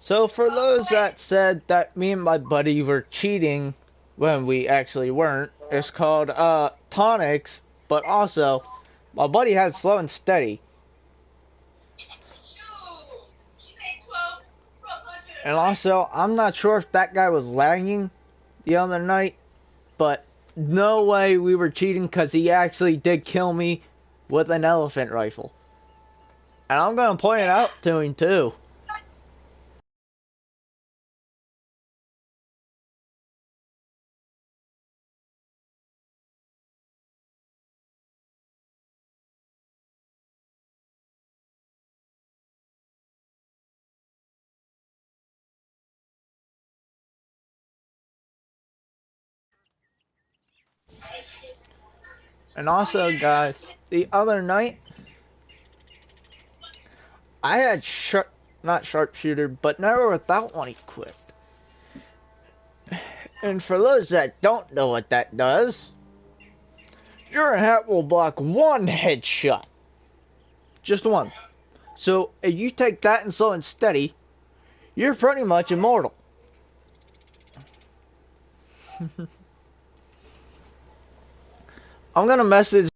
So for those that said that me and my buddy were cheating when we actually weren't, it's called tonics, but also my buddy had slow and steady. And also I'm not sure if that guy was lagging the other night, but no way we were cheating because he actually did kill me with an elephant rifle. And I'm gonna point it out to him too. And also guys, the other night I had not sharpshooter, but never without one equipped. And for those that don't know what that does, your hat will block one headshot. Just one. So if you take that and slow and steady, you're pretty much immortal. I'm gonna message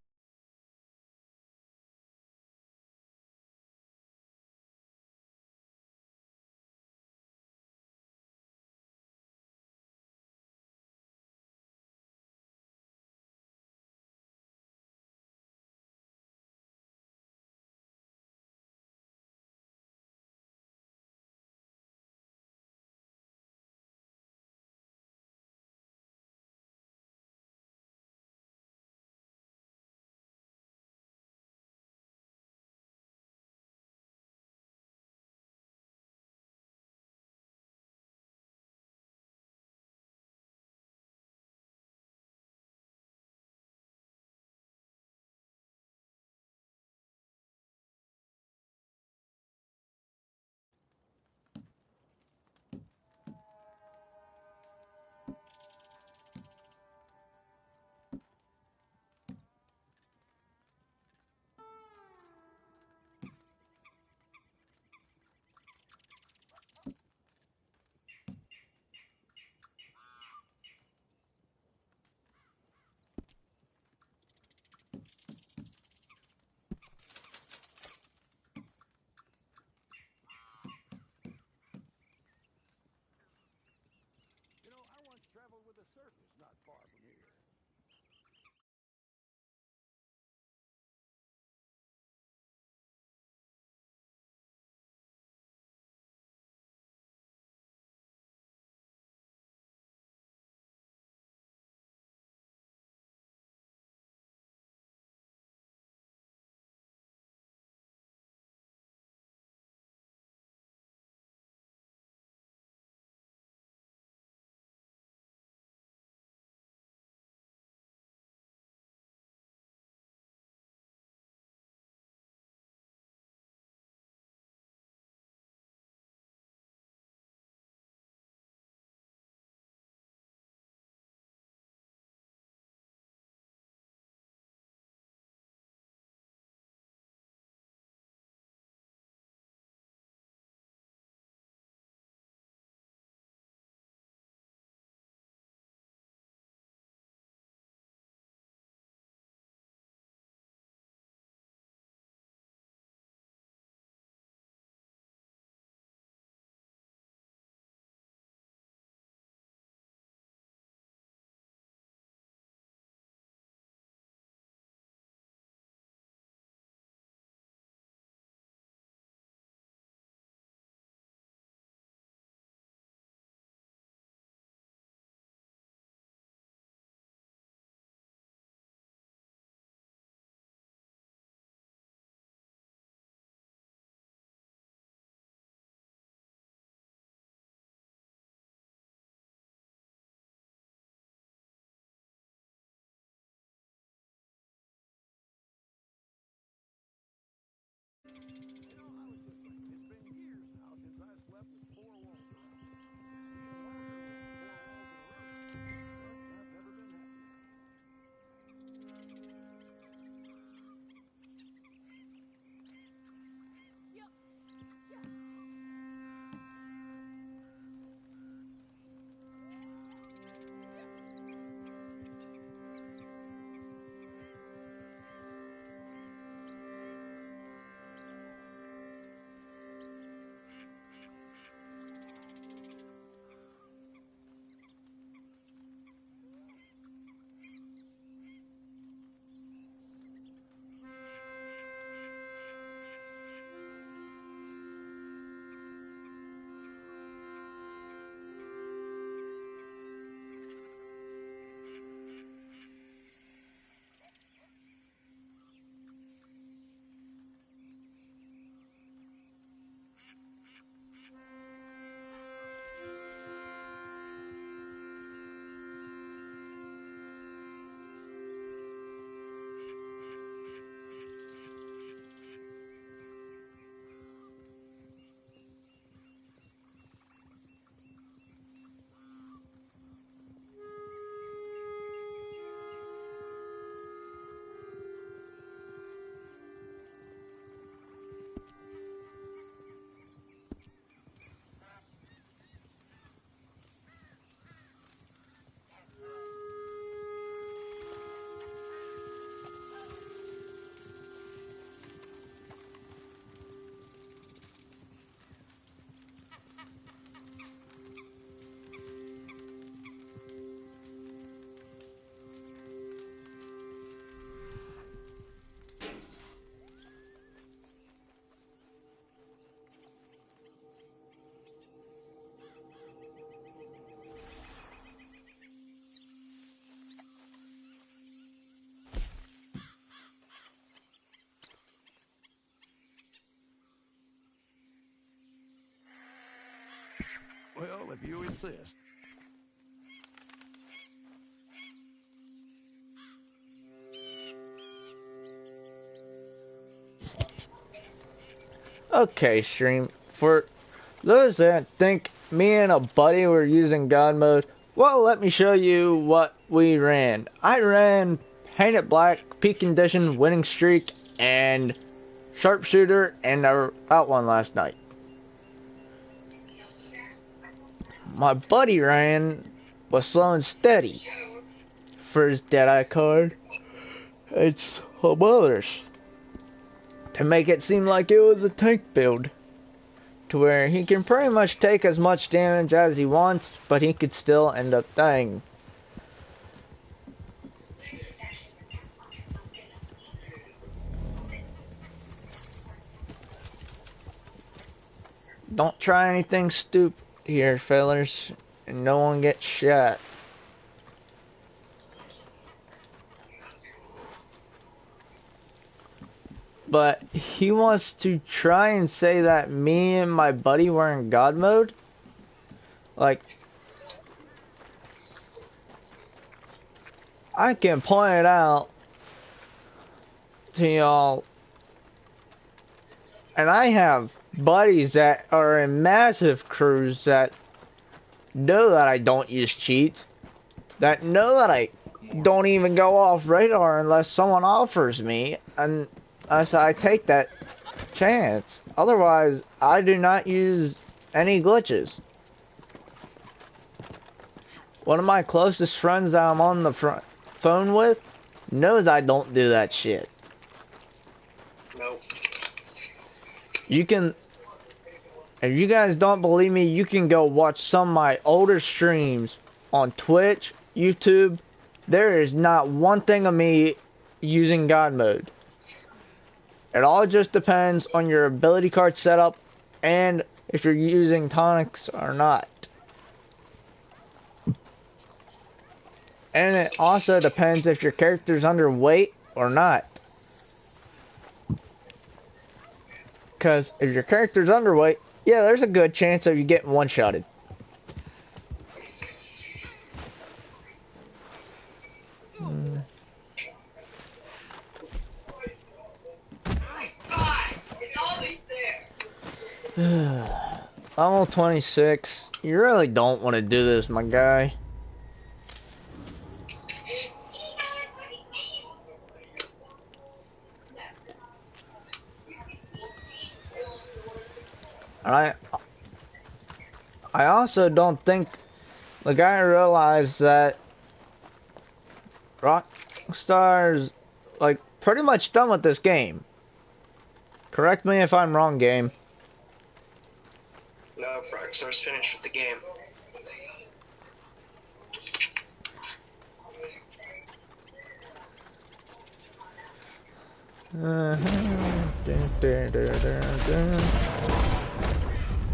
Well, if you insist. Okay, stream. For those that think me and a buddy were using God mode, well, let me show you what we ran. I ran Painted Black, Peak Condition, Winning Streak, and Sharpshooter, and I out one last night. My buddy ran was Slow and Steady for his Deadeye card. It's some others to make it seem like it was a tank build, to where he can pretty much take as much damage as he wants, but he could still end up dying. Don't try anything stupid here, fellas, and no one gets shot. But he wants to try and say that me and my buddy were in God mode. Like, I can point it out to y'all, and I have buddies that are in massive crews that know that I don't use cheats, that know that I don't even go off radar unless someone offers me, and so I take that chance. Otherwise, I do not use any glitches. One of my closest friends that I'm on the phone with knows I don't do that shit. Nope. You can, if you guys don't believe me, you can go watch some of my older streams on Twitch, YouTube. There is not one thing of me using God mode. It all just depends on your ability card setup and if you're using tonics or not. And it also depends if your character's underweight or not. Because if your character's underweight, yeah, there's a good chance of you getting one-shotted. Level 26. You really don't want to do this, my guy. I also don't think the guy realized that Rockstar's like pretty much done with this game. Correct me if I'm wrong, game. No, Rockstar's finished with the game.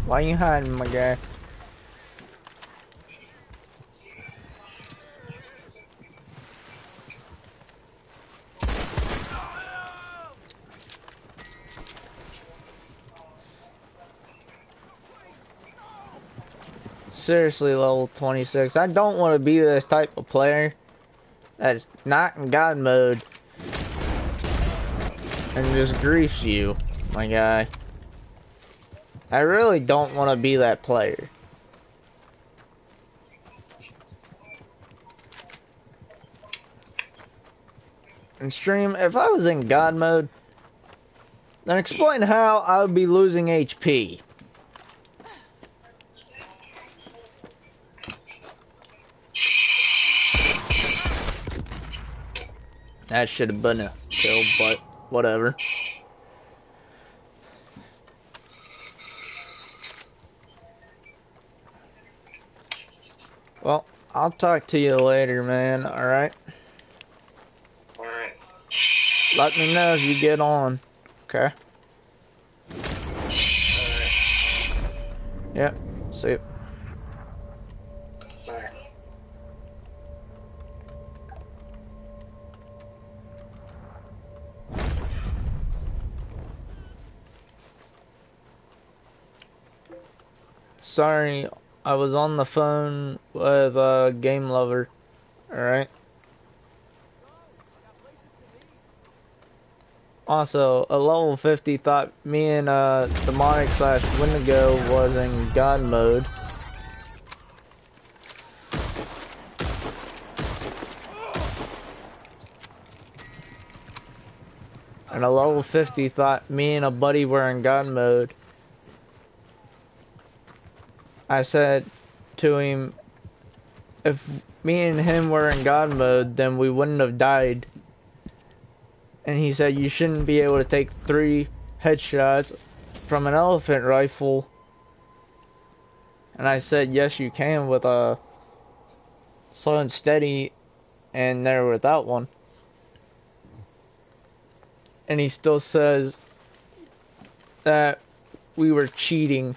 Why you hiding, my guy? Seriously, level 26. I don't want to be this type of player that's not in God mode and just griefs you, my guy. I really don't want to be that player. And stream, if I was in God mode, then explain how I would be losing HP. That should have been a kill, but whatever. Well, I'll talk to you later, man, alright? Alright. Let me know if you get on, okay? Alright. Yep, see you. Bye. Sorry, I was on the phone with a game lover. Alright. Also, a level 50 thought me and Demonic slash Wendigo was in God mode. And a level 50 thought me and a buddy were in God mode. I said to him, if me and him were in God mode, then we wouldn't have died. And he said, you shouldn't be able to take 3 headshots from an elephant rifle. And I said, yes, you can with a slow and steady, and there without one. And he still says that we were cheating.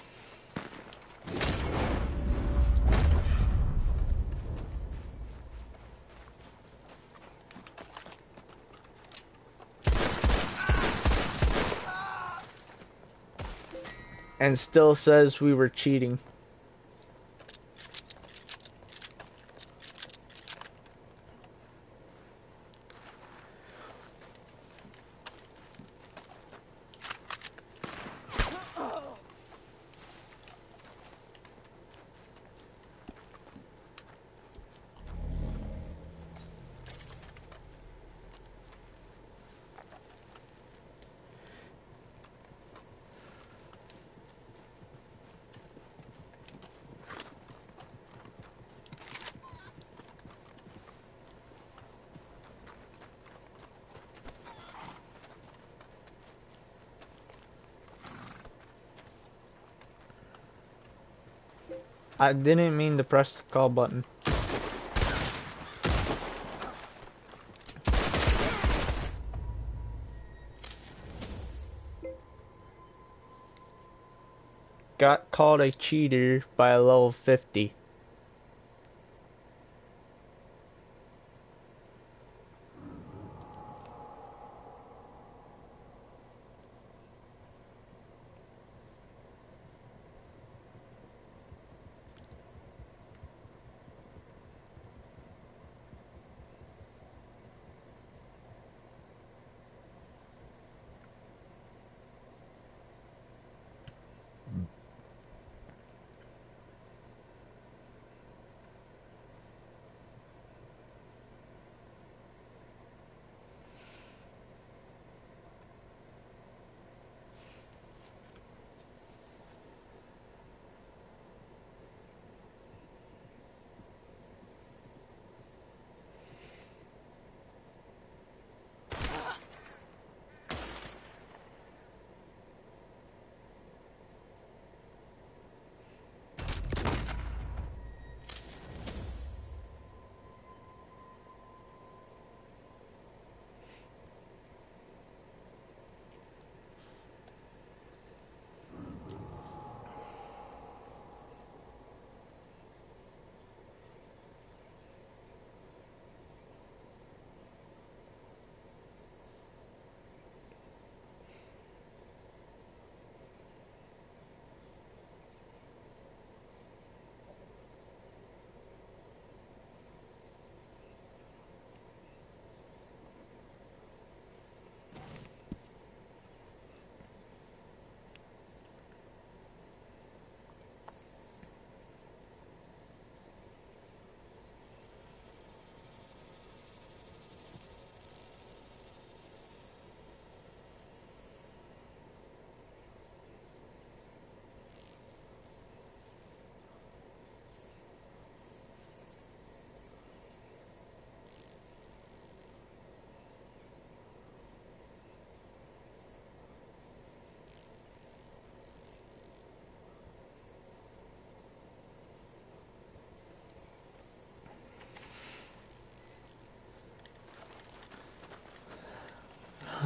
And still says we were cheating. I didn't mean to press the call button. Got called a cheater by a level 50.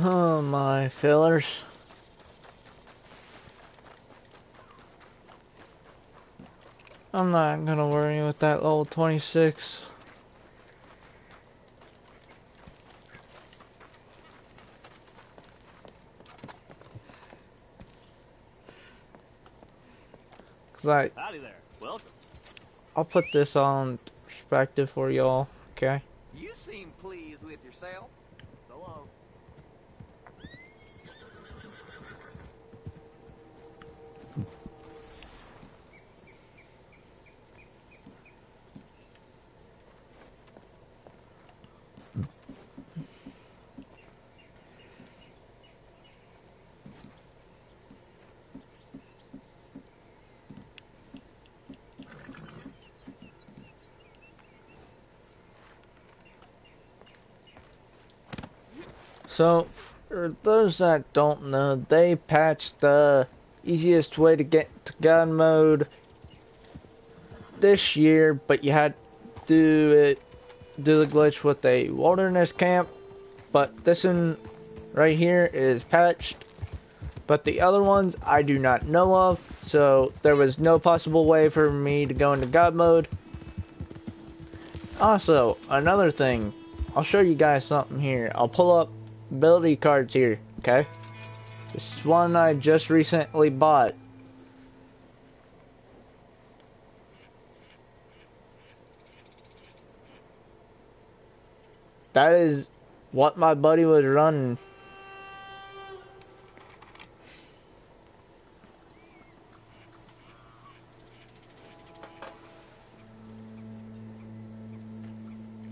Oh my fillers. I'm not gonna worry with that level 26. Cause Howdy there. Welcome. I'll put this on perspective for y'all, okay? You seem pleased with yourself. So long. So, for those that don't know, they patched the easiest way to get to God mode this year, but you had to do the glitch with a wilderness camp. But this one right here is patched, but the other ones I do not know of, so there was no possible way for me to go into God mode. Also, another thing, I'll show you guys something here. I'll pull up ability cards here, okay? This is one I just recently bought. That is what my buddy was running.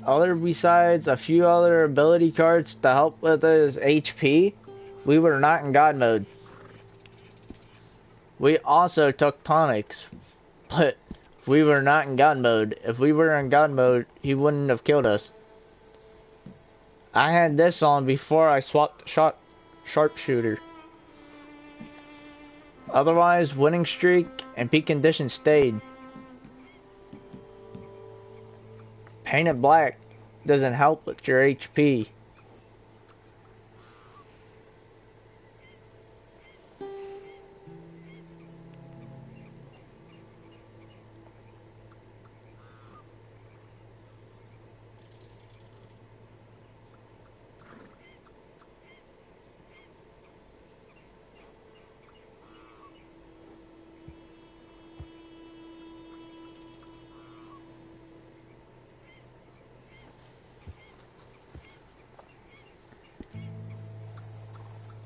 Other besides a few other ability cards to help with his HP, we were not in God mode. We also took tonics, but we were not in God mode. If we were in God mode, he wouldn't have killed us. I had this on before I swapped sharpshooter. Otherwise, winning streak and peak condition stayed. Painted black doesn't help with your HP.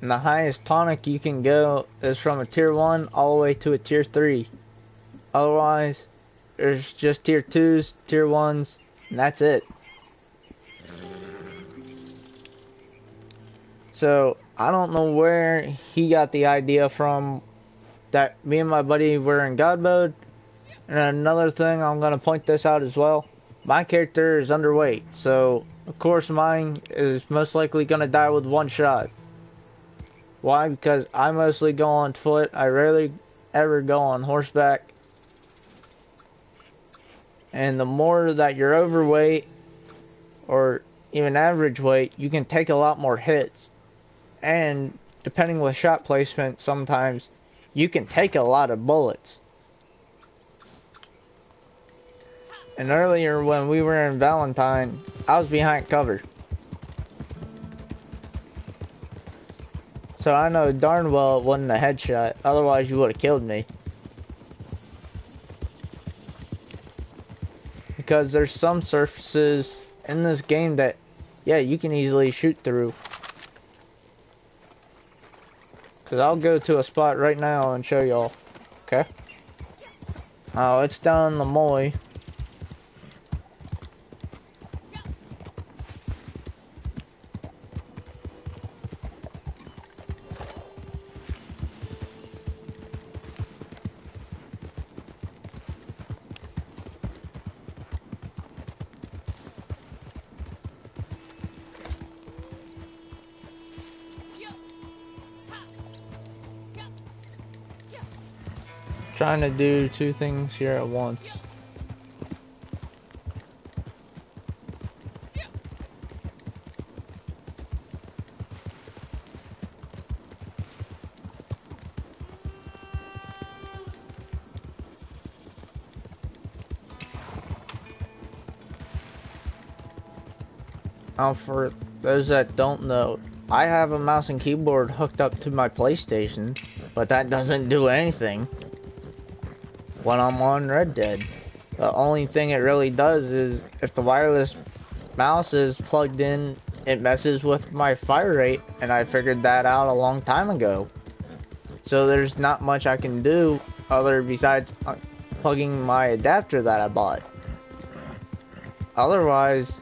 And the highest tonic you can go is from a tier 1 all the way to a tier 3. Otherwise, there's just tier 2s, tier 1s, and that's it. So, I don't know where he got the idea from that me and my buddy were in God mode. And another thing, I'm going to point this out as well. My character is underweight, so of course mine is most likely going to die with one shot. Why? Because I mostly go on foot. I rarely ever go on horseback. And the more that you're overweight, or even average weight, you can take a lot more hits. And depending with shot placement, sometimes you can take a lot of bullets. And earlier when we were in Valentine, I was behind cover. So I know darn well it wasn't a headshot, otherwise you would have killed me. Because there's some surfaces in this game that, yeah, you can easily shoot through. Because I'll go to a spot right now and show y'all. Okay? Oh, it's down in the Moy. Trying to do two things here at once. Now, for those that don't know, I have a mouse and keyboard hooked up to my PlayStation, but that doesn't do anything when I'm on Red Dead. The only thing it really does is if the wireless mouse is plugged in, it messes with my fire rate, and I figured that out a long time ago. So there's not much I can do other besides plugging my adapter that I bought. Otherwise,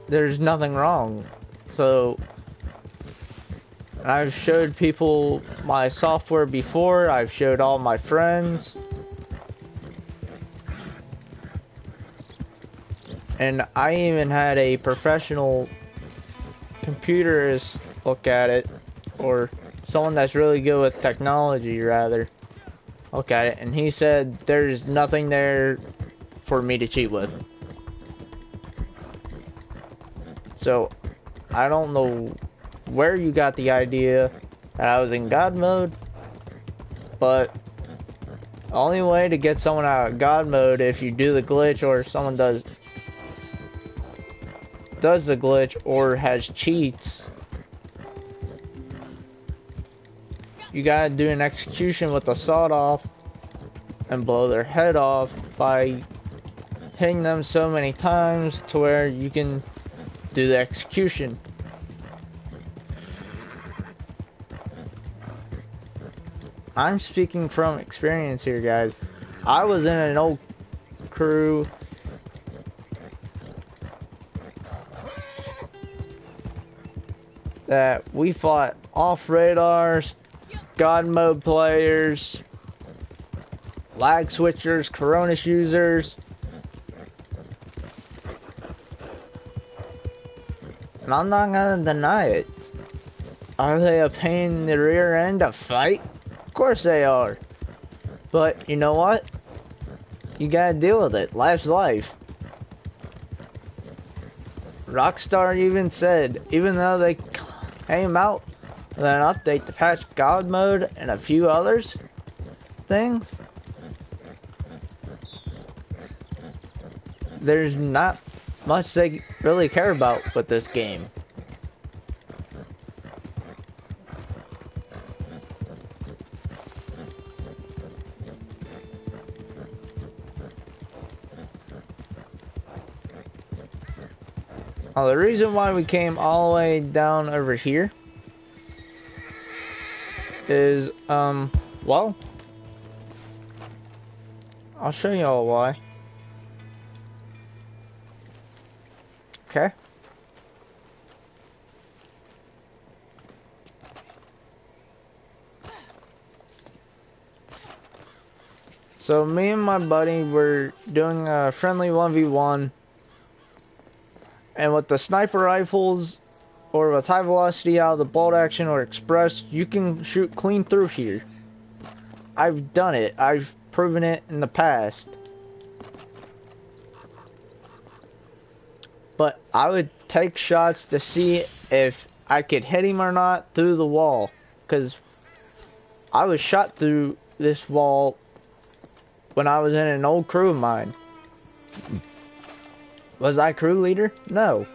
there's nothing wrong. So I've showed people my software before, I've showed all my friends. And I even had a professional computerist look at it, or someone that's really good with technology rather, look at it, and he said there's nothing there for me to cheat with. So I don't know where you got the idea that I was in God mode, but the only way to get someone out of God mode if you do the glitch, or if someone does the glitch or has cheats, you gotta do an execution with a sawed off and blow their head off by hitting them so many times to where you can do the execution. I'm speaking from experience here, guys. I was in an old crew that we fought off radars, God mode players, lag switchers, Coronis users. And I'm not gonna deny it. Are they a pain in the rear end to fight? Of course they are. But you know what? You gotta deal with it. Life's life. Rockstar even said, even though they came out with an update to patch God mode and a few others things, there's not much they really care about with this game. The reason why we came all the way down over here is, well, I'll show you all why. Okay. So me and my buddy were doing a friendly 1v1. And with the sniper rifles, or with high velocity out of the bolt action or express, you can shoot clean through here. I've done it. I've proven it in the past. But I would take shots to see if I could hit him or not through the wall. Because I was shot through this wall when I was in an old crew of mine. Was I crew leader? No.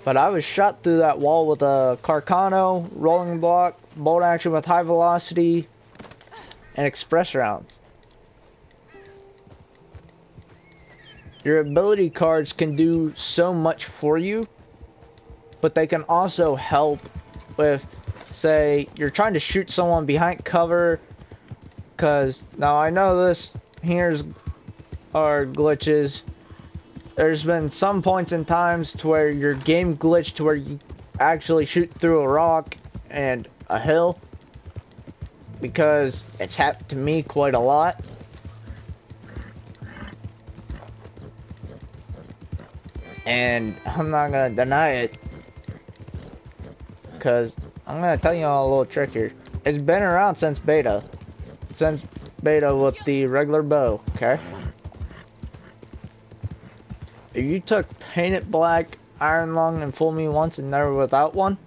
But I was shot through that wall with a Carcano, rolling block, bolt action with high velocity, and express rounds. Your ability cards can do so much for you, but they can also help with, say, you're trying to shoot someone behind cover, because now I know this here's are glitches. There's been some points in times to where your game glitched to where you actually shoot through a rock and a hill, because it's happened to me quite a lot. And I'm not gonna deny it, because I'm gonna tell you all a little trick here. It's been around since beta. Since beta with the regular bow, okay? If you took painted black, iron lung, and fool me once and never without one,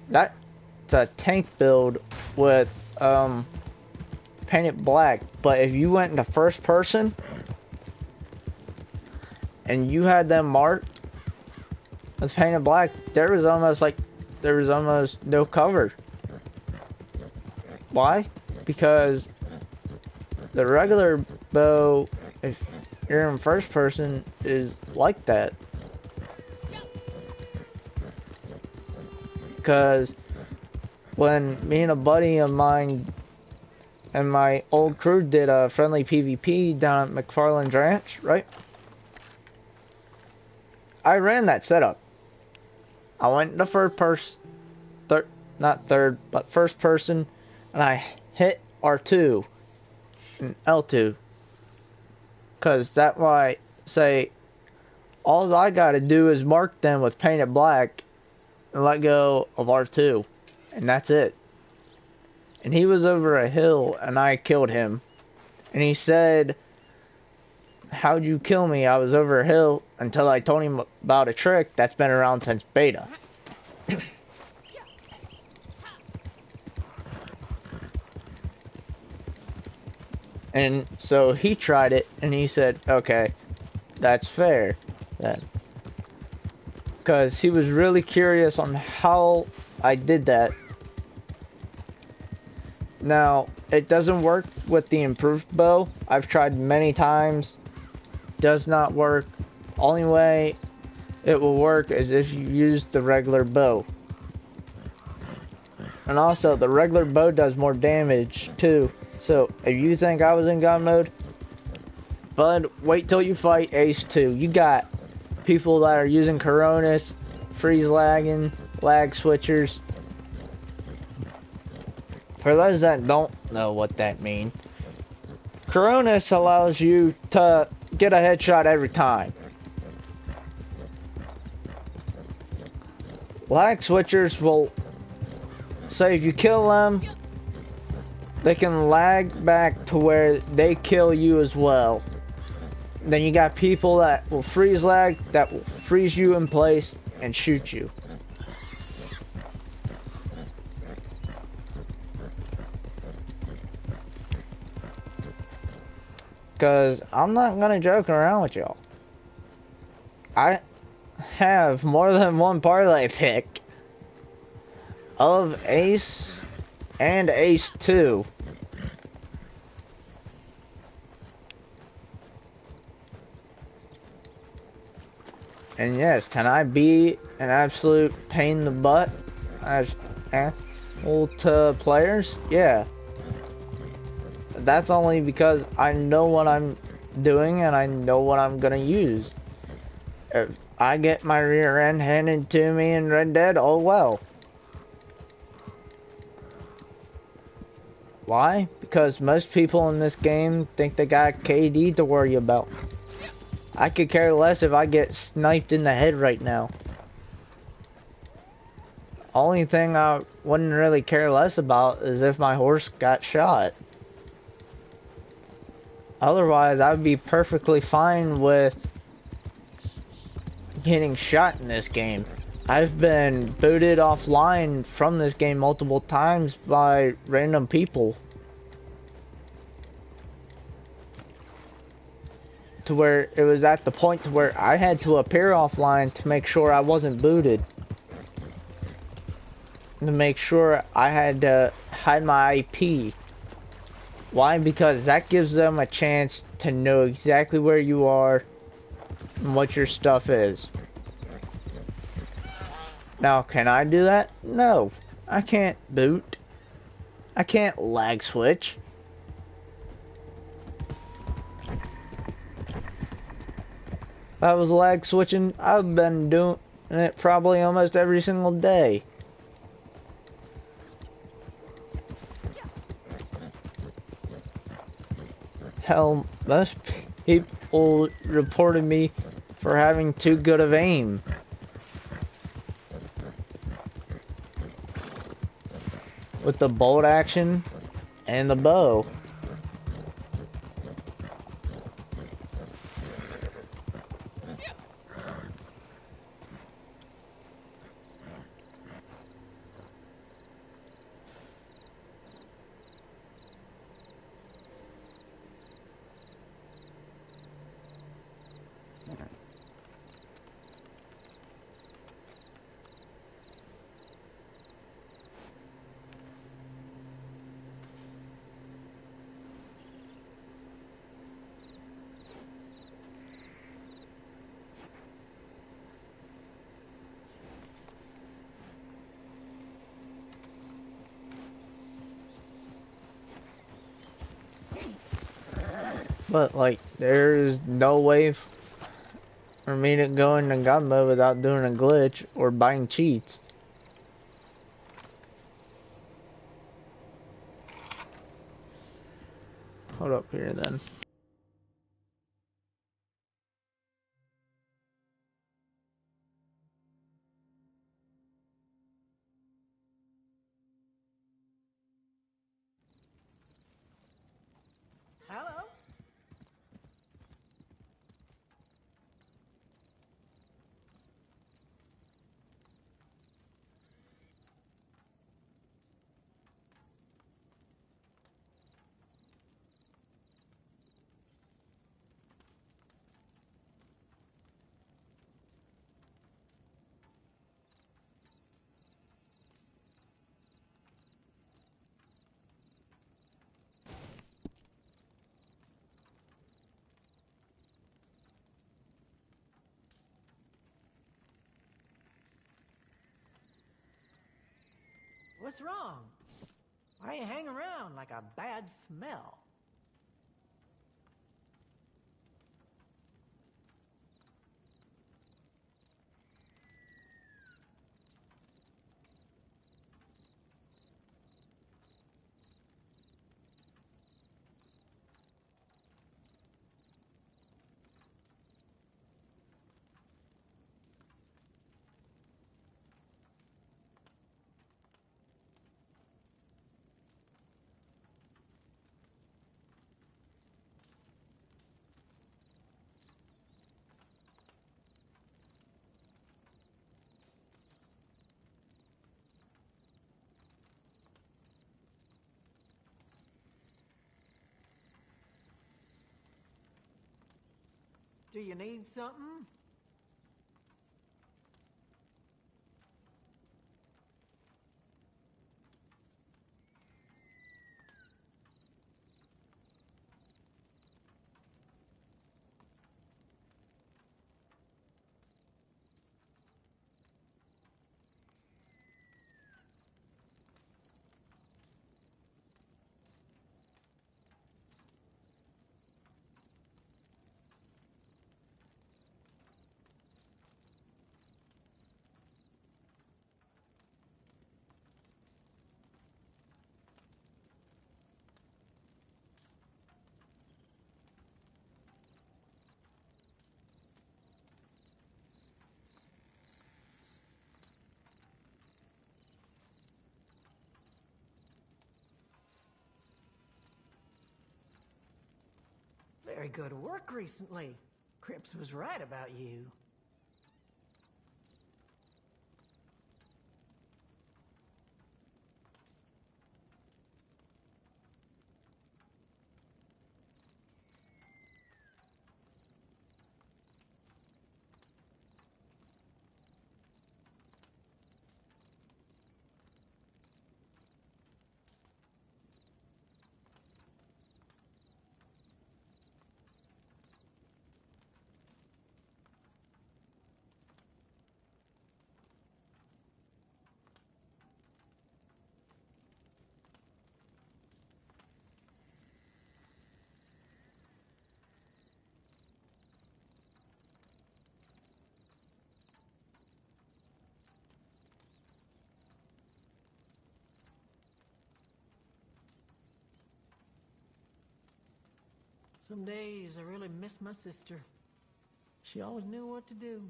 that's a tank build with painted black. But if you went into first person and you had them marked with painted black, there was almost no cover. Why? because the regular bow, if you're in first person, is like that. Because when me and a buddy of mine and my old crew did a friendly PvP down at McFarland's Ranch, right? I ran that setup. I went into first person, and I hit R2 and L2. Cause that why say all I gotta do is mark them with painted black and let go of R2. And that's it. And he was over a hill and I killed him. And he said, "How'd you kill me? I was over a hill," until I told him about a trick that's been around since beta. And so he tried it and he said, "Okay, that's fair then." Because he was really curious on how I did that. Now, it doesn't work with the improved bow. I've tried many times. Does not work. Only way it will work is if you use the regular bow. And also, the regular bow does more damage too. So, if you think I was in God mode, bud, wait till you fight Ace 2. You got people that are using Coronas, freeze lagging, lag switchers. For those that don't know what that means, Coronas allows you to get a headshot every time. Lag switchers will say if you kill them, they can lag back to where they kill you as well. Then you got people that will freeze lag, that will freeze you in place and shoot you. Because I'm not going to joke around with y'all. I have more than one parlay pick of Ace and Ace 2. And yes, can I be an absolute pain in the butt as asshole to players? Yeah. That's only because I know what I'm doing and I know what I'm gonna use. If I get my rear end handed to me in Red Dead, oh well. Why? Because most people in this game think they got KD to worry about. I could care less if I get sniped in the head right now. Only thing I wouldn't really care less about is if my horse got shot. Otherwise, I would be perfectly fine with getting shot in this game. I've been booted offline from this game multiple times by random people. To where it was at the point to where I had to appear offline to make sure I wasn't booted. To make sure I had to hide my IP. Why? Because that gives them a chance to know exactly where you are and what your stuff is. Now, can I do that? No. I can't boot. I can't lag switch. If I was lag switching, I've been doing it probably almost every single day. Hell, most people reported me for having too good of aim. With the bolt action and the bow. But like, there's no way for me to go into gun mode without doing a glitch or buying cheats. Hold up here then. Hello? What's wrong? Why you hang around like a bad smell? Do you need something? Very good work recently. Cripps was right about you. Some days I really miss my sister. She always knew what to do.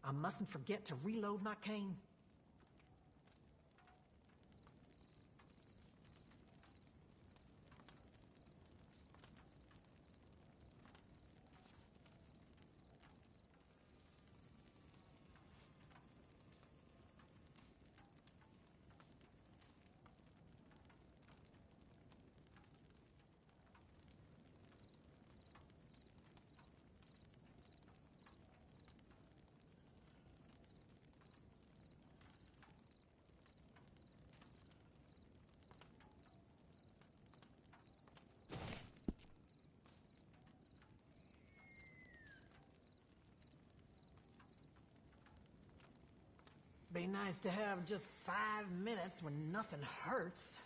I mustn't forget to reload my cane. be nice to have just 5 minutes when nothing hurts.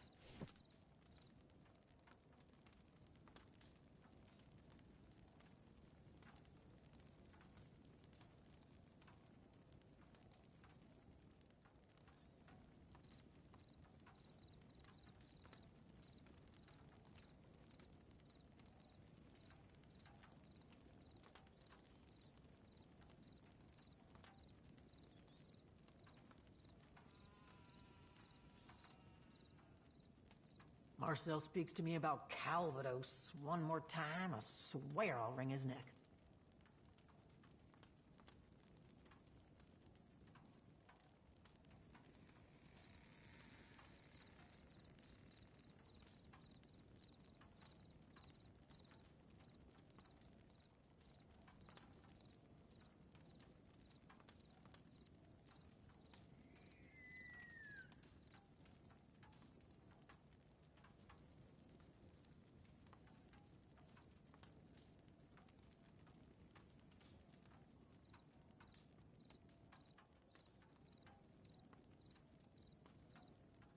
Marcel speaks to me about Calvados one more time, I swear I'll wring his neck.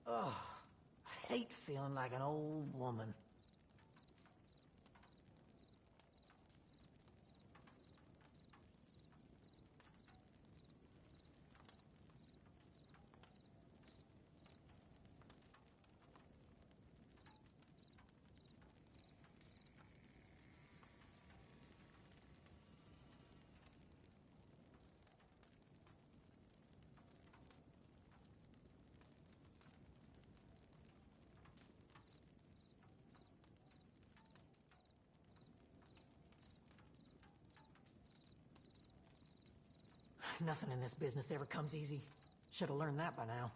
Ugh, I hate feeling like an old woman. Nothing in this business ever comes easy. Should have learned that by now.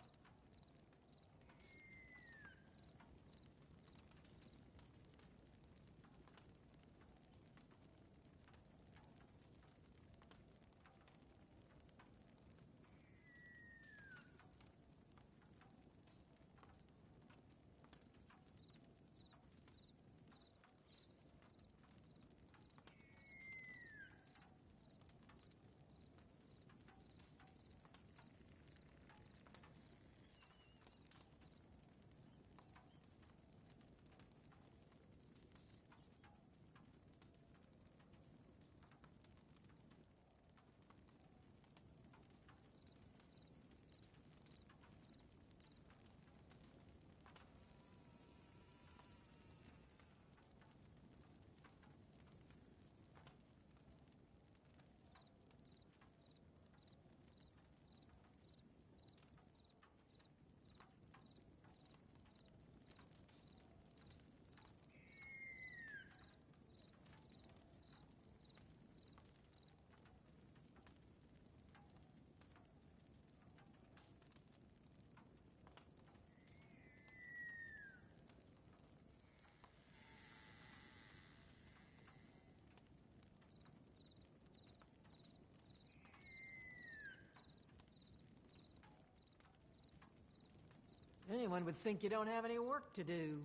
Anyone would think you don't have any work to do.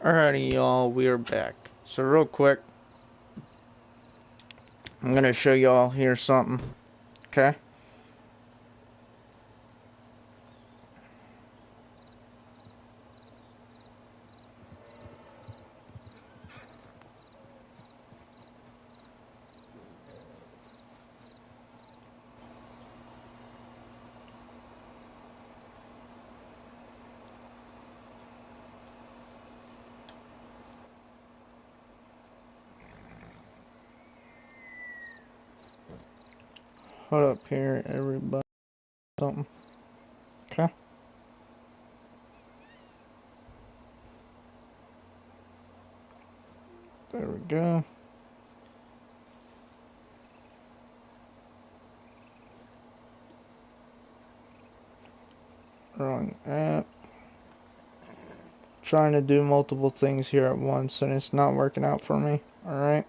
Alrighty, y'all, we're back. So real quick, I'm gonna show y'all here something. Okay? Hold up here, everybody. Something. Okay? There we go. Wrong app. Trying to do multiple things here at once and it's not working out for me. Alright?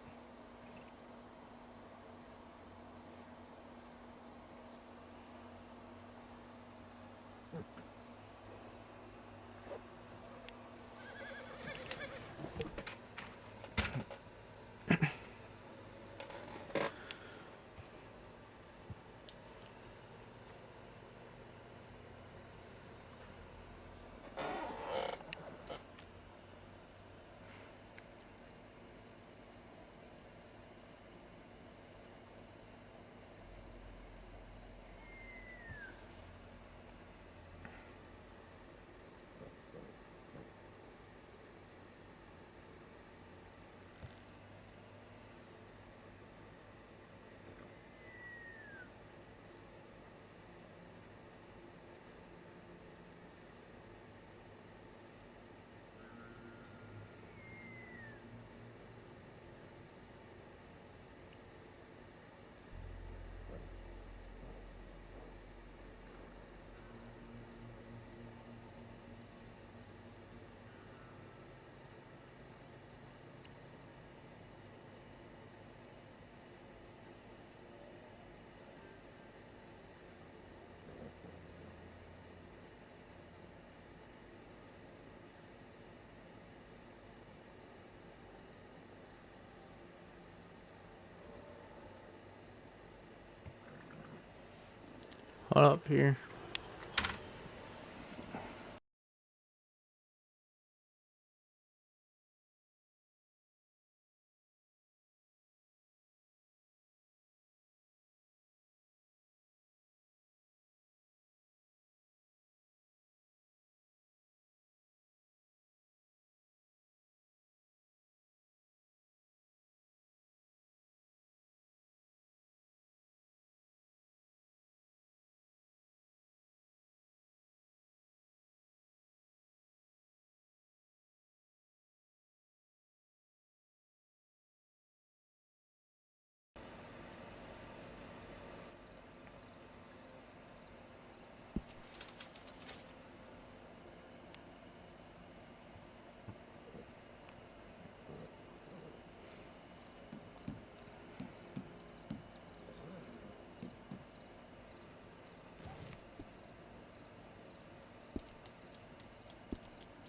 What up here?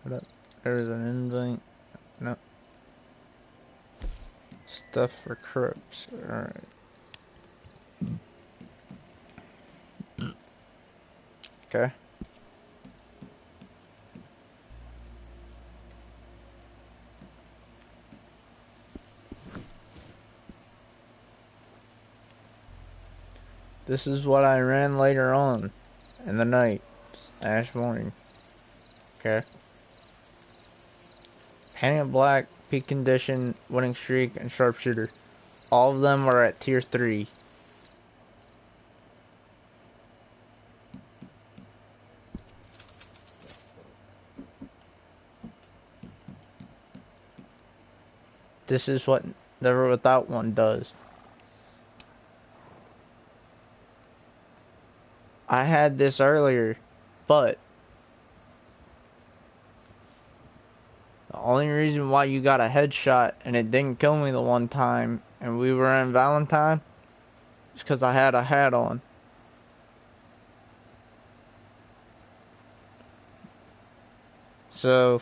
What up? There's an invite. No. Stuff for Crips. Alright. Okay. This is what I ran later on in the night, last morning. Okay. Painted Black, Peak Condition, Winning Streak, and Sharpshooter. All of them are at tier 3. This is what Never Without One does. I had this earlier, but the only reason why you got a headshot and it didn't kill me the one time and we were in Valentine is because I had a hat on. So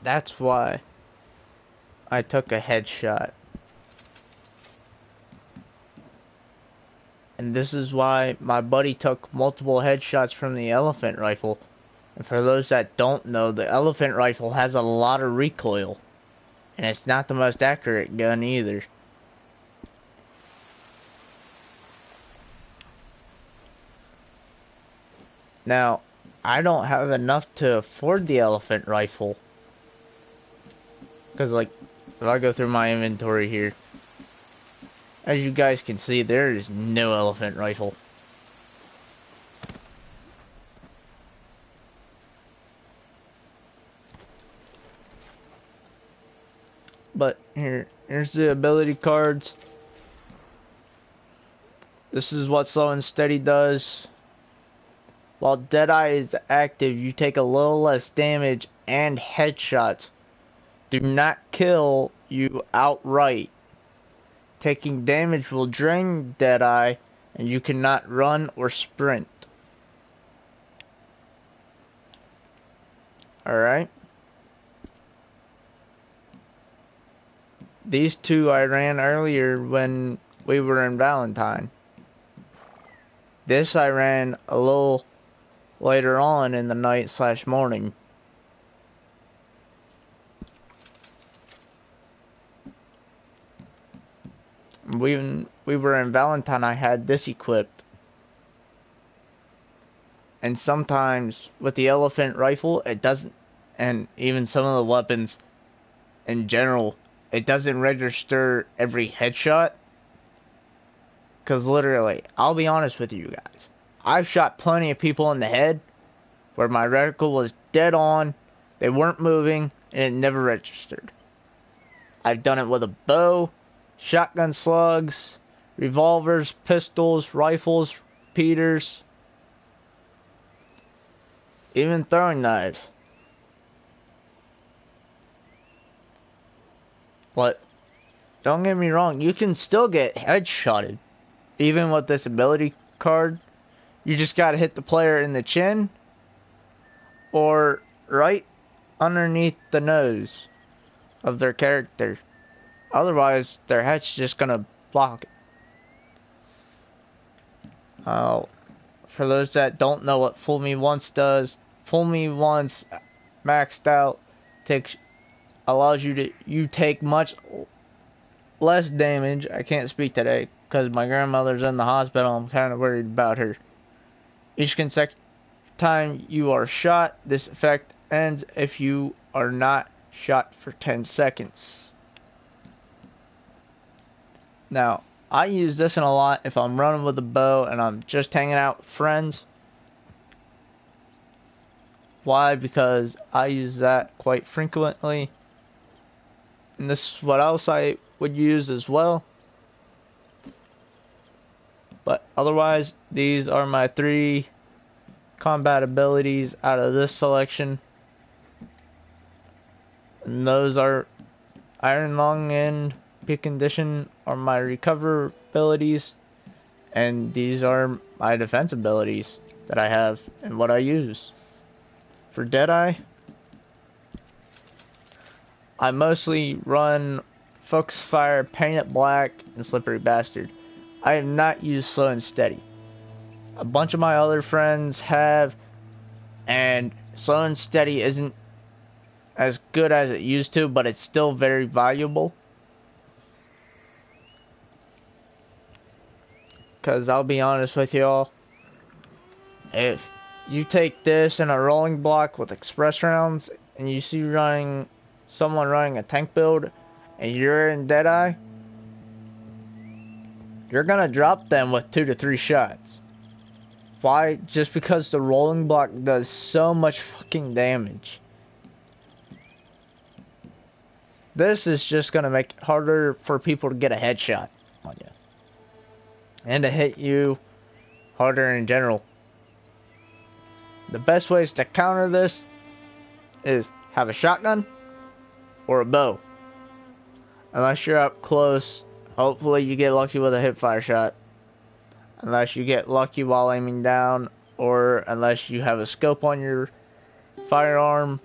that's why I took a headshot. And this is why my buddy took multiple headshots from the elephant rifle. And for those that don't know, the elephant rifle has a lot of recoil. And it's not the most accurate gun either. Now, I don't have enough to afford the elephant rifle. Because, like, if I go through my inventory here, as you guys can see, there is no elephant rifle. But here's the ability cards. This is what Slow and Steady does. While Deadeye is active, you take a little less damage and headshots do not kill you outright. Taking damage will drain Deadeye, and you cannot run or sprint. Alright? These two I ran earlier when we were in Valentine. This I ran a little later on in the night / morning. When we were in Valentine, I had this equipped. And sometimes with the elephant rifle, it doesn't, and even some of the weapons in general, it doesn't register every headshot. Because literally, I'll be honest with you guys, I've shot plenty of people in the head where my reticle was dead on, they weren't moving, and it never registered. I've done it with a bow, shotgun slugs, revolvers, pistols, rifles, repeaters, even throwing knives. But don't get me wrong, you can still get headshotted. Even with this ability card, you just gotta hit the player in the chin or right underneath the nose of their character. Otherwise, their head's just gonna block it. Uh, for those that don't know what Fool Me Once does, Fool Me Once maxed out takes allows you to take much less damage. I can't speak today because my grandmother's in the hospital. I'm kind of worried about her. Each consecutive time you are shot, this effect ends if you are not shot for 10 seconds. Now, I use this in a lot if I'm running with a bow and I'm just hanging out with friends. Why? Because I use that quite frequently. And this is what else I would use as well. But otherwise, these are my 3 combat abilities out of this selection. And those are Iron Lung and Peak Condition are my recover abilities. And these are my defense abilities that I have and what I use. For Deadeye, I mostly run Focus Fire, Paint It Black, and Slippery Bastard. I have not used Slow and Steady. A bunch of my other friends have, and Slow and Steady isn't as good as it used to, but it's still very valuable. Because I'll be honest with y'all, if you take this and a rolling block with express rounds, and you see someone running a tank build, and you're in Deadeye, you're gonna drop them with 2 to 3 shots. Why? Just because the rolling block does so much fucking damage. This is just gonna make it harder for people to get a headshot on you. And to hit you harder in general. The best ways to counter this is have a shotgun or a bow. Unless you're up close, hopefully you get lucky with a hipfire shot. Unless you get lucky while aiming down, or unless you have a scope on your firearm,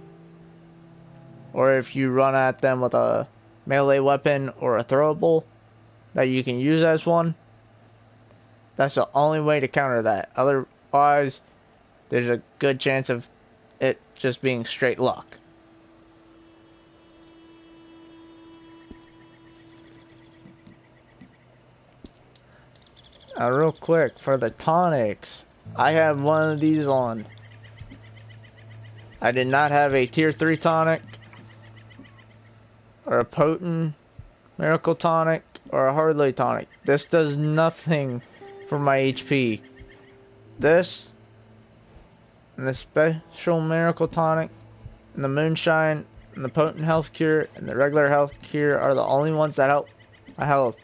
or if you run at them with a melee weapon or a throwable that you can use as one. That's the only way to counter that. Otherwise, there's a good chance of it just being straight luck. Real quick, for the tonics, I have one of these on. I did not have a tier 3 tonic, or a potent miracle tonic, or a hardly tonic. This does nothing for my HP. This, and the special miracle tonic, and the moonshine, and the potent health cure, and the regular health cure are the only ones that help my health.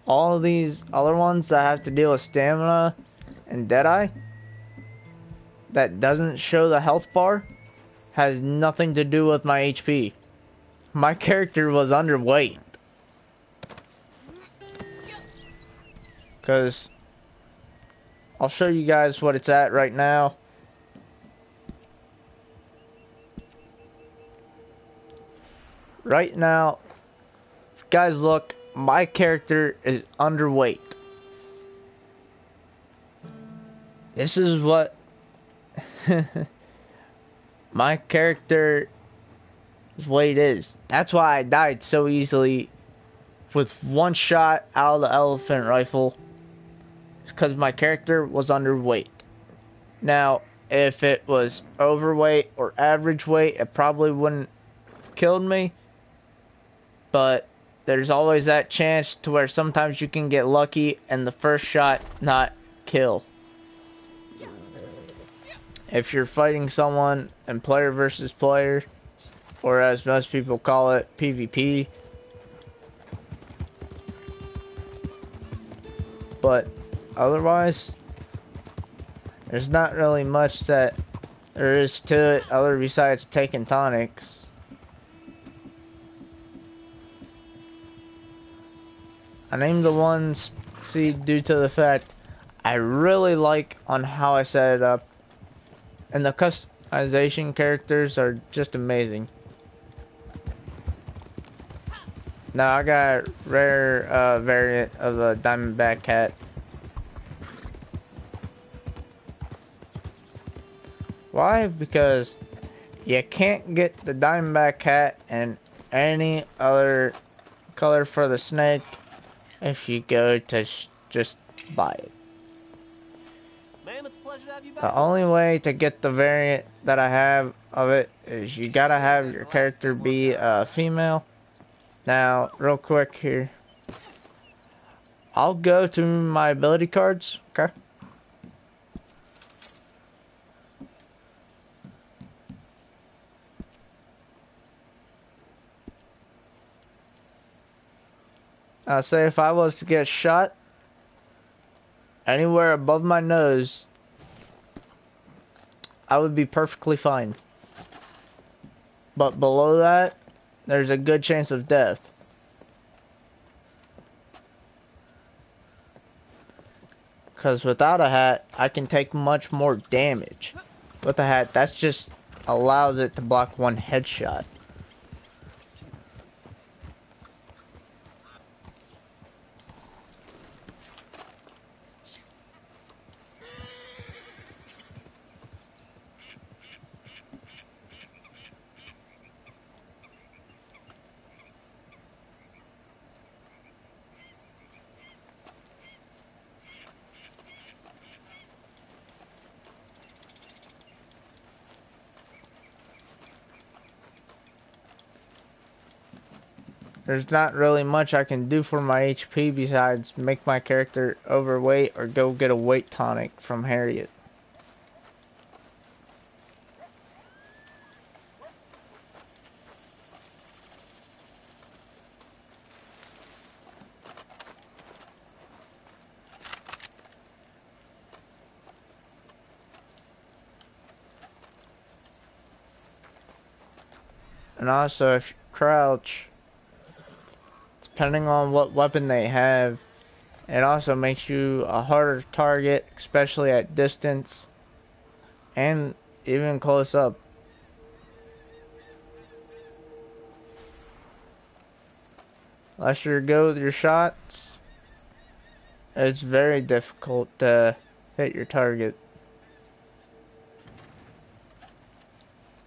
All of these other ones that have to deal with stamina and Deadeye, that doesn't show the health bar, has nothing to do with my HP. My character was underweight. Because I'll show you guys what it's at right now. Right now, guys, look, my character is underweight. This is what my character's weight is. That's why I died so easily with one shot out of the elephant rifle. It's because my character was underweight. Now, if it was overweight or average weight, it probably wouldn't have killed me. But there's always that chance to where sometimes you can get lucky and the first shot not kill. If you're fighting someone in player versus player, or as most people call it, PvP. But otherwise, there's not really much that there is to it other besides taking tonics. I named the ones, see, due to the fact I really like on how I set it up. And the customization characters are just amazing. Now I got a rare variant of the Diamondback cat. Why? Because you can't get the diamondback hat and any other color for the snake if you go to just buy it. Ma'am, it's a pleasure to have you back The with only us. way to get the variant that I have of it is you gotta have your character be a female. Now, real quick here, I'll go to my ability cards, okay? I'll say if I was to get shot anywhere above my nose, I would be perfectly fine. But below that, there's a good chance of death. Because without a hat, I can take much more damage. With a hat, that's just allows it to block one headshot. There's not really much I can do for my HP besides make my character overweight or go get a weight tonic from Harriet. And also, if you crouch, depending on what weapon they have, it also makes you a harder target, especially at distance and even close up. Unless you're good with your shots, it's very difficult to hit your target.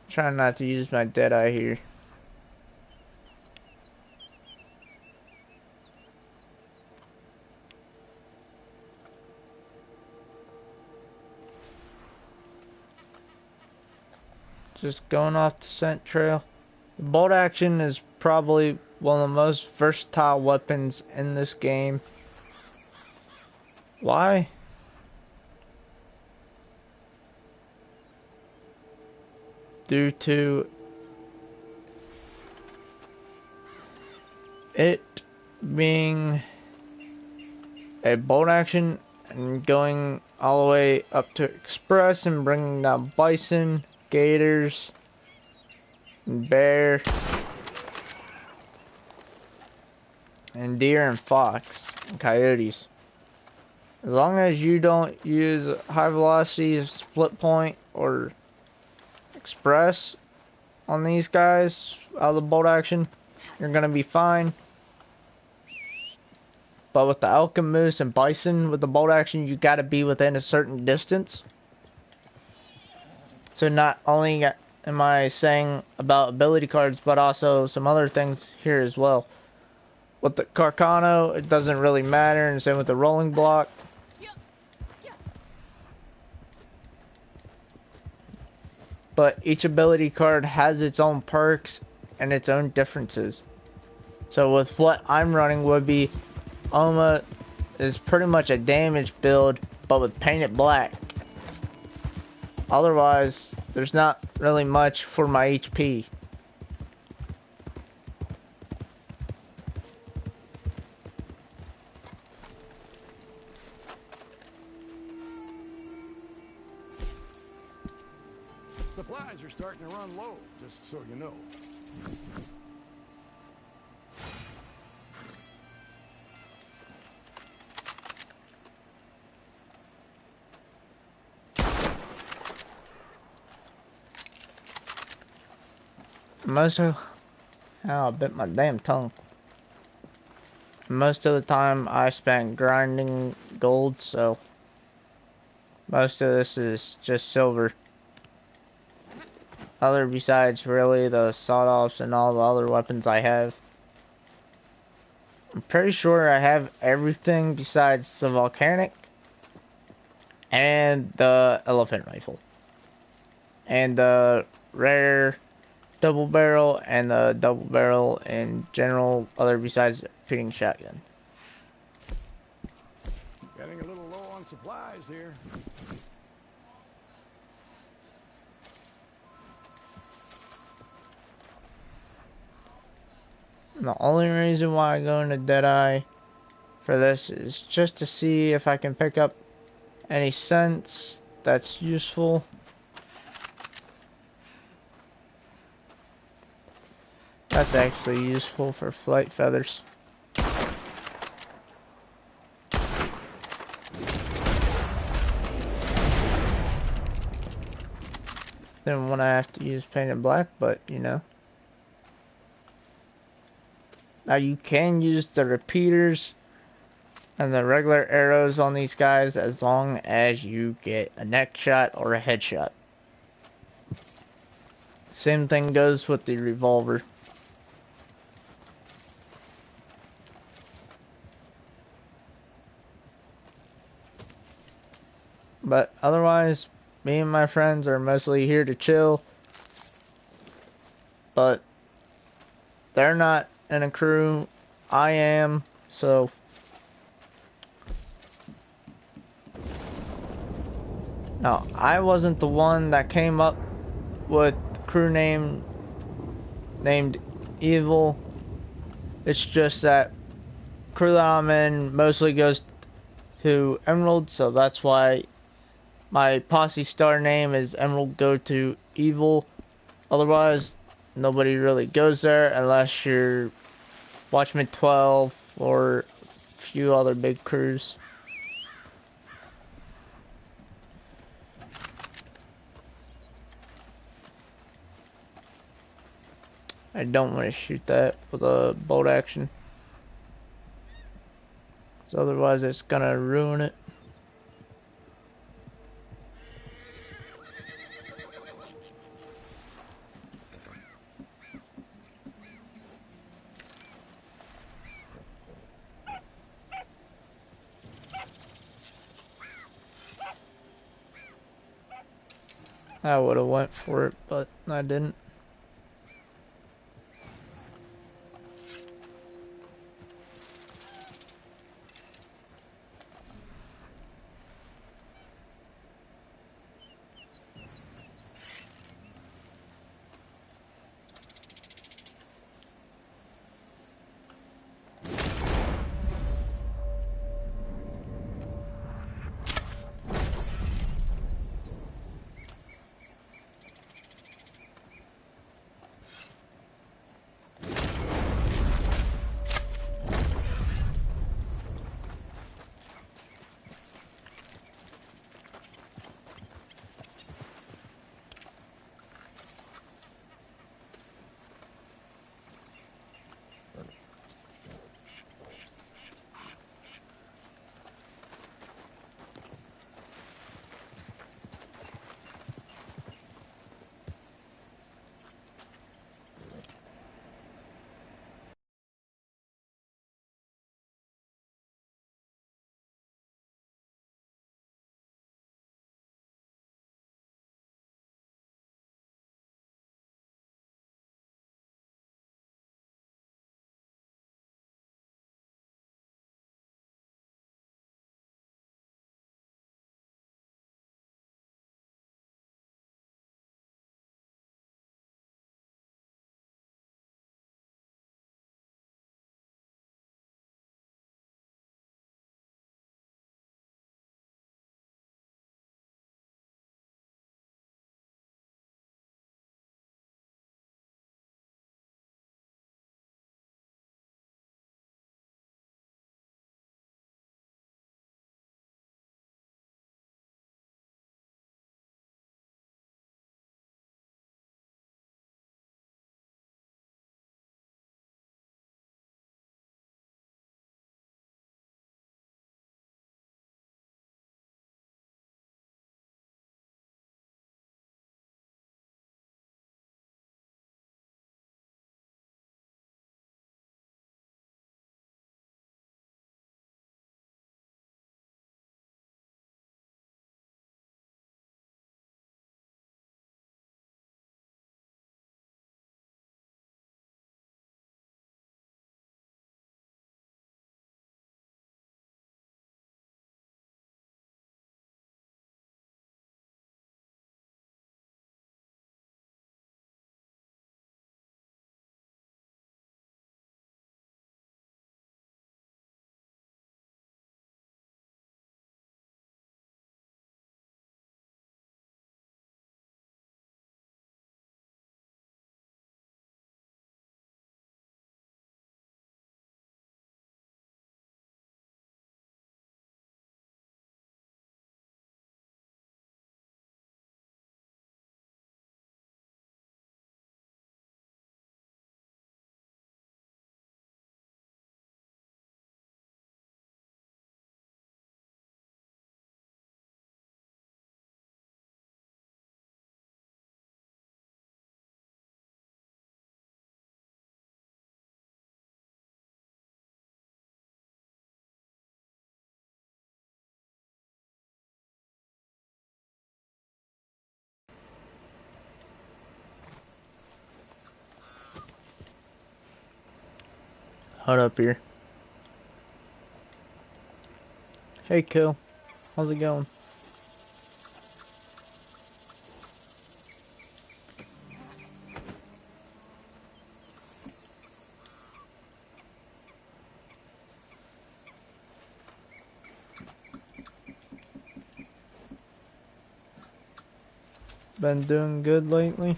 Trying not to use my deadeye here. Just going off the scent trail. The bolt action is probably one of the most versatile weapons in this game. Why? Due to it being a bolt action and going all the way up to express and bringing down bison, gators, and bear, and deer and fox and coyotes. As long as you don't use high velocity, split point, or express on these guys out of the bolt action, you're gonna be fine. But with the elk and moose and bison with the bolt action, you gotta be within a certain distance. So not only am I saying about ability cards, but also some other things here as well. With the Carcano, it doesn't really matter, and same with the rolling block. But each ability card has its own perks and its own differences. So with what I'm running would be Oma is pretty much a damage build, but with painted black. Otherwise, there's not really much for my HP. Supplies are starting to run low, just so you know. Most of... Oh, I bit my damn tongue. Most of the time I spent grinding gold, so... Most of this is just silver. other besides really the sawed-offs and all the other weapons I have. I'm pretty sure I have everything besides the volcanic and the elephant rifle. And the rare double barrel and the double barrel in general other besides feeding shotgun. Getting a little low on supplies here. And the only reason why I go into Deadeye for this is just to see if I can pick up any scents that's useful. That's actually useful for flight feathers. Then when I have to use painted black, but you know. Now you can use the repeaters and the regular arrows on these guys as long as you get a neck shot or a headshot. Same thing goes with the revolver. But otherwise, me and my friends are mostly here to chill. But they're not in a crew. I am, so now I wasn't the one that came up with the crew name named Evil. It's just that crew that I'm in mostly goes to Emerald, so that's why my posse star name is Emerald Go to Evil. Otherwise, nobody really goes there unless you're Watchman 12 or a few other big crews. I don't want to shoot that with a bolt action, so otherwise it's gonna ruin it. I would have went for it, but I didn't. Hold up here. Hey, Kill. How's it going? Been doing good lately?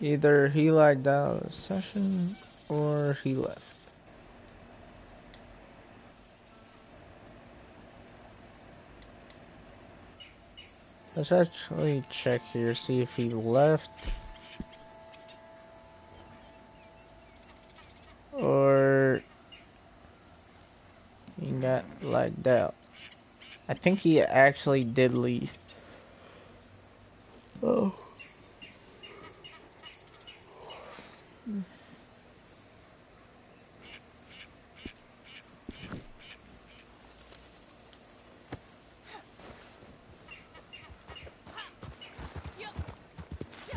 Either he lagged out of the session or he left. Let's actually check here, see if he left or he got lagged out. I think he actually did leave. Oh.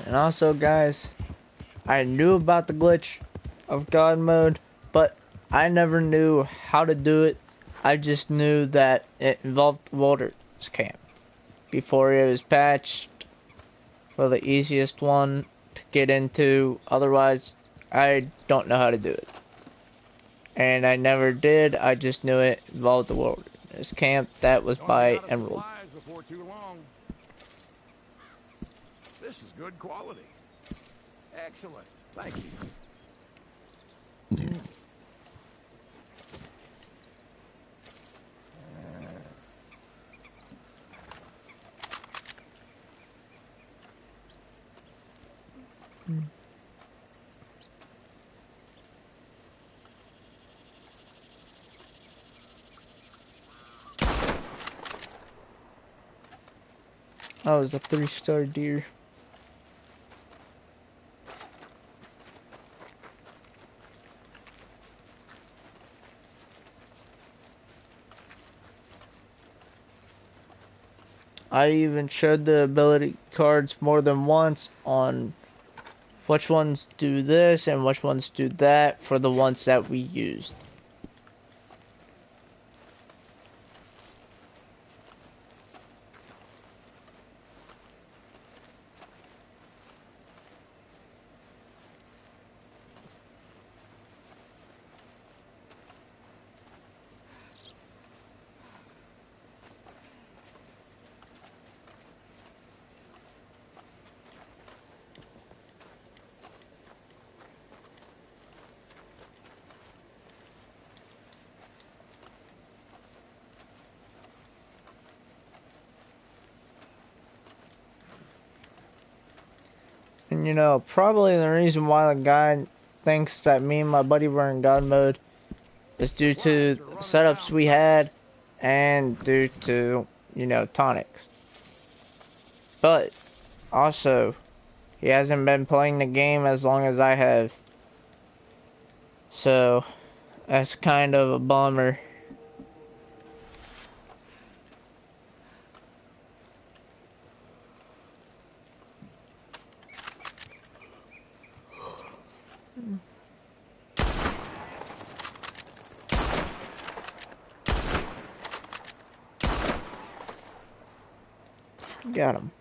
And also, guys, I knew about the glitch of God mode, but I never knew how to do it. I just knew that it involved Wilderness Camp before it was patched for the easiest one to get into. Otherwise, I don't know how to do it. And I never did. I just knew it involved the Wilderness Camp. That was Gonna be by out of Emerald. supplies before too long. This is good quality. Excellent. Thank you. That was a 3-star deer. I even showed the ability cards more than once on which ones do this and which ones do that for the ones that we used. And you know, probably the reason why the guy thinks that me and my buddy were in God mode is due to the setups we had and due to, you know, tonics. But also, he hasn't been playing the game as long as I have. So, that's kind of a bummer. Got him.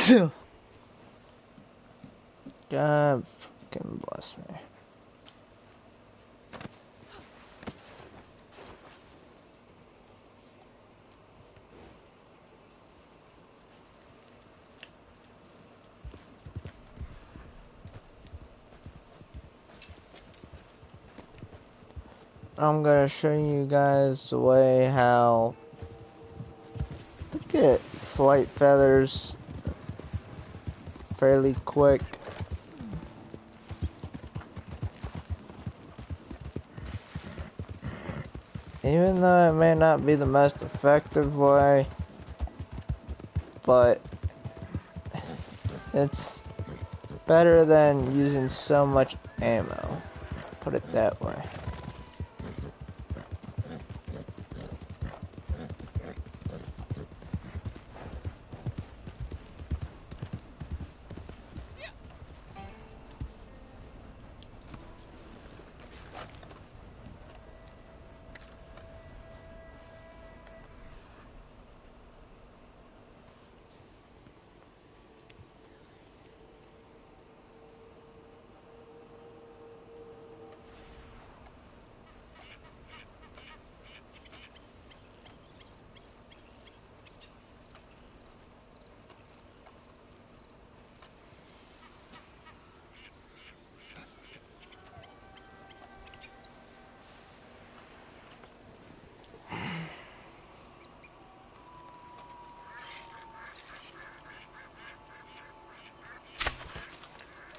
God fucking bless me. I'm gonna show you guys the way how to get flight feathers fairly quick. Even though it may not be the most effective way, but it's better than using so much ammo. Put it that way.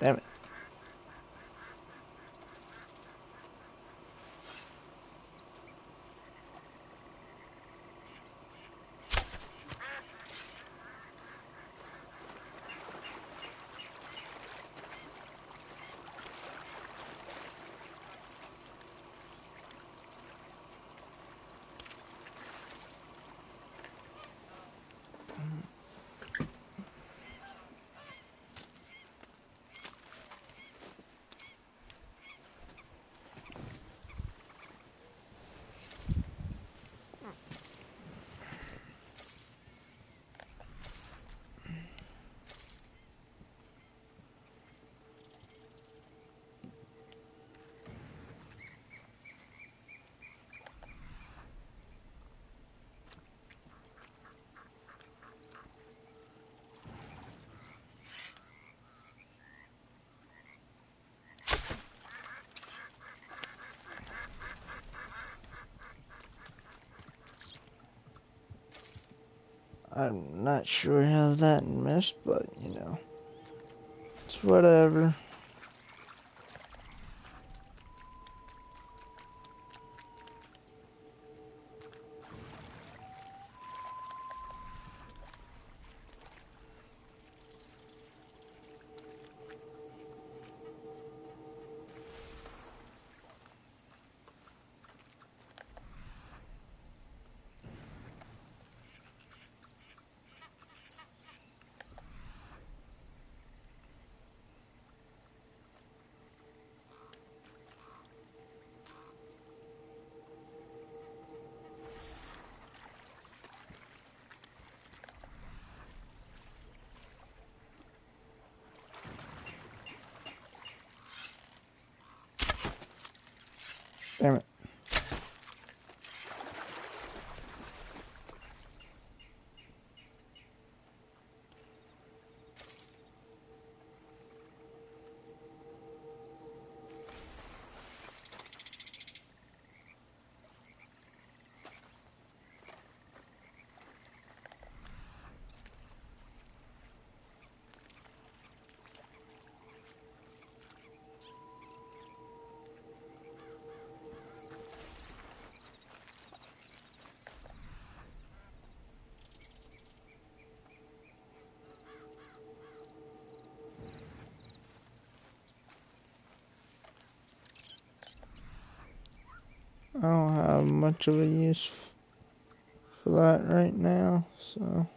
Damn it. I'm not sure how that missed, but you know, it's whatever. Damn it. I don't have much of a use for that right now, so.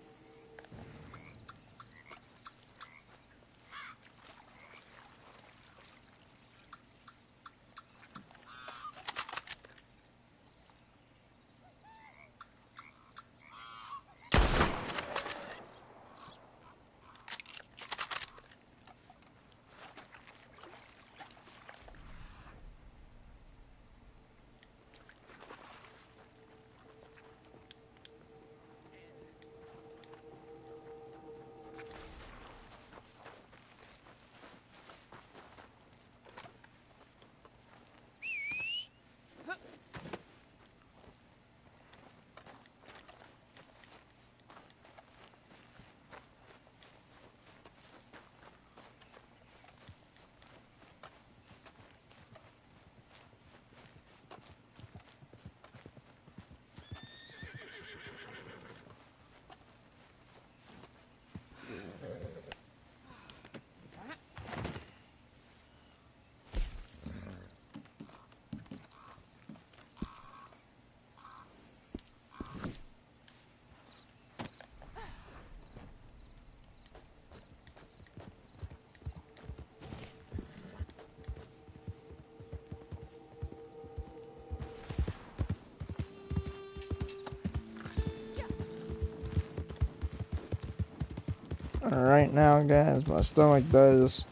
Right now, guys, my stomach does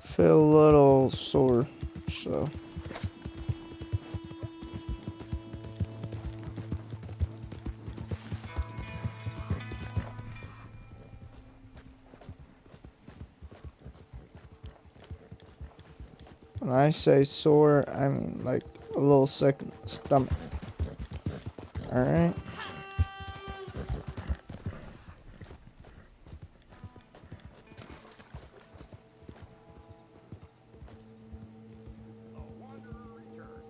feel a little sore, so. When I say sore, I mean like a little sick stomach. Alright? A wanderer returns.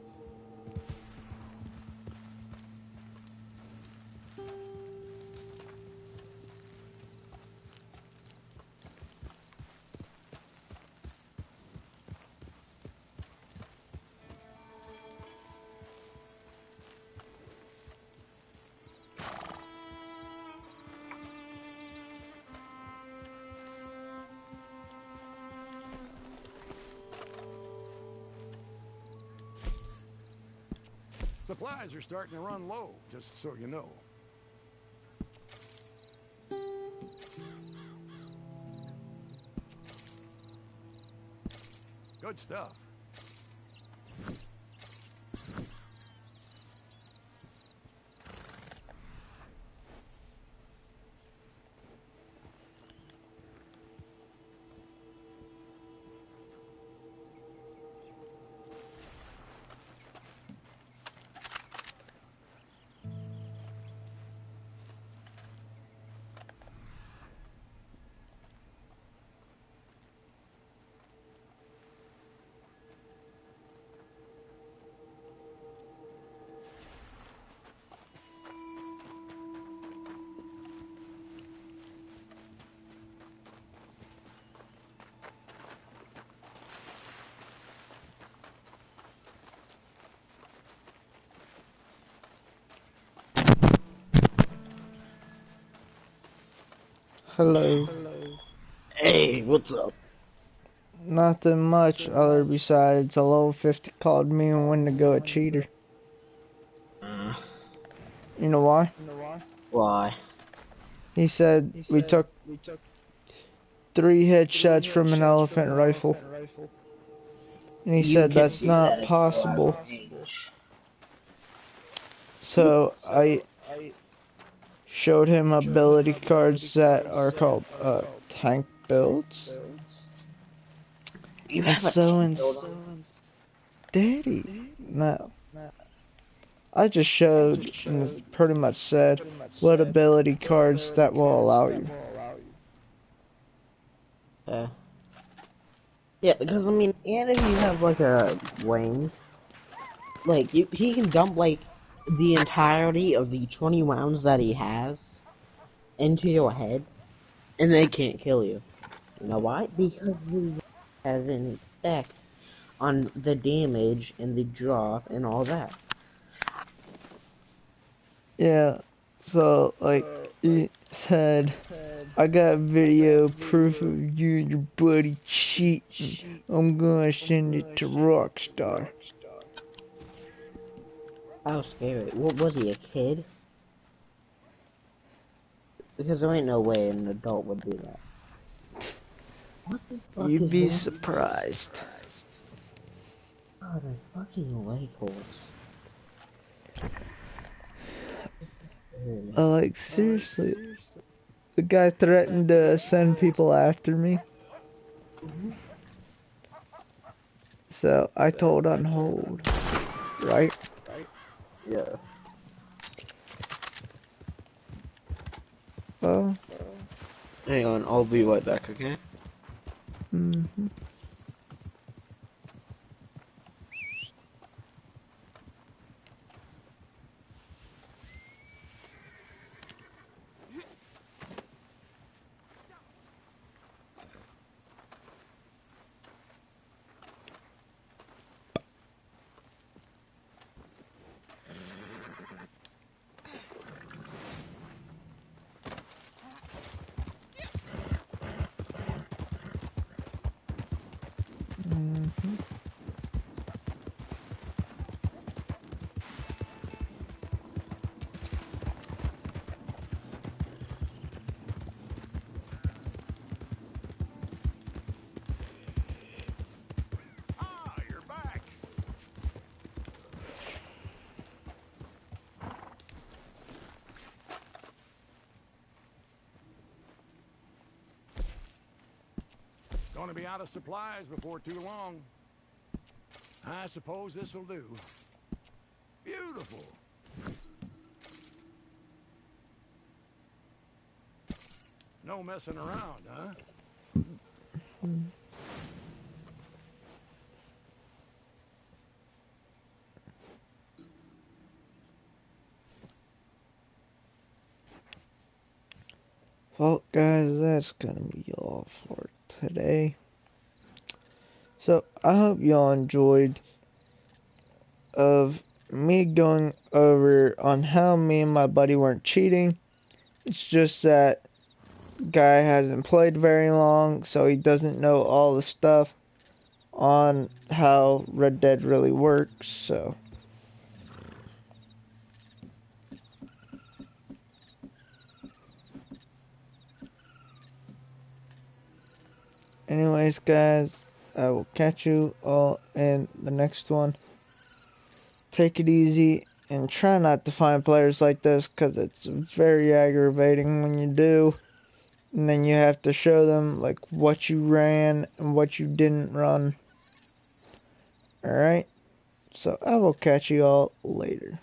Supplies are starting to run low, just so you know. Good stuff. Hello. Hey, what's up? Nothing much other besides a level 50 called me and wanted to go a cheater. Uh, You know why? why? He said we took 3 headshots from an elephant rifle. And he You said can that's see that not as far as possible. range. So I showed him ability cards that are called tank builds. You And have a so tank in build on? Daddy, no. I just showed and pretty much said what ability cards that will allow you. Yeah, because I mean, and if you have like a range, like he can dump like the entirety of the 20 rounds that he has into your head, and they can't kill you. You know why? Because he has an effect on the damage and the drop and all that. Yeah, so like he said, I got video proof of you and your buddy cheating. I'm gonna send it to Rockstar. How scary. What was he, a kid? Because there ain't no way an adult would do that. What the fuck You'd is be that? surprised. God, a fucking leg horse. Like seriously, the guy threatened to send people after me. So I told on hold, right? Yeah. Well, Hang on, I'll be right back, okay? mm-hmm. going to be out of supplies before too long. I suppose this'll do. Beautiful. No messing around, huh? Well, guys, that's gonna be all for today. So, I hope y'all enjoyed of me going over on how me and my buddy weren't cheating. It's just that guy hasn't played very long, so he doesn't know all the stuff on how Red Dead really works, so. Anyways, guys, I will catch you all in the next one. Take it easy and try not to find players like this, because it's very aggravating when you do. And then you have to show them like what you ran and what you didn't run. Alright, so I will catch you all later.